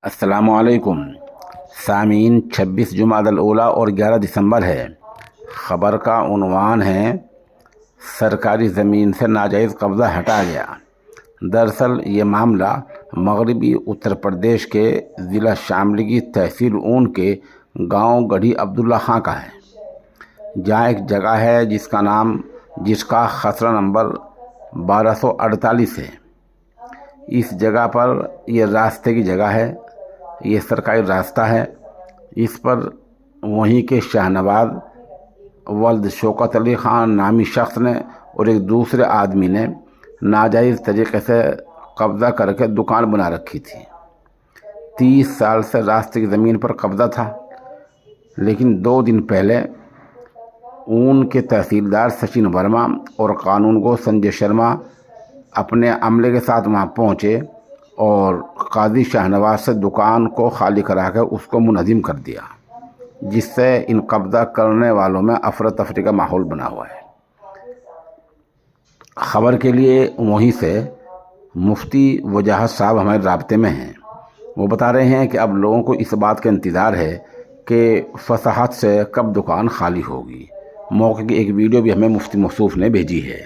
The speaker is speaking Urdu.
السلام علیکم سامعین، 26 جمادی الاولیٰ اور 11 دسمبر ہے۔ خبر کا عنوان ہے سرکاری زمین سے ناجائز قبضہ ہٹا گیا۔ دراصل یہ معاملہ مغربی اتر پردیش کے ضلع شاملی کی تحصیل اون کے گاؤں گڑھی عبداللہ خان کا ہے، جہاں ایک جگہ ہے جس کا خسرہ نمبر 1248 ہے۔ اس جگہ پر یہ راستے کی جگہ ہے، یہ سرکاری راستہ ہے۔ اس پر وہیں کے شاہنواز ولد شوکت علی خان نامی شخص نے اور ایک دوسرے آدمی نے ناجائز طریقے سے قبضہ کر کے دکان بنا رکھی تھی۔ 30 سال سے راستے کی زمین پر قبضہ تھا، لیکن 2 دن پہلے اون کے تحصیلدار سچن ورما اور قانون گو سنجے شرما اپنے عملے کے ساتھ وہاں پہنچے اور قاضی شاہنواز سے دکان کو خالی کرا کے اس کو منہدم کر دیا، جس سے ان قبضہ کرنے والوں میں افراتفری کا ماحول بنا ہوا ہے۔ خبر کے لیے وہیں سے مفتی وجاہت صاحب ہمارے رابطے میں ہیں۔ وہ بتا رہے ہیں کہ اب لوگوں کو اس بات کا انتظار ہے کہ فصاحت سے کب دکان خالی ہوگی۔ موقع کی ایک ویڈیو بھی ہمیں مفتی موصوف نے بھیجی ہے۔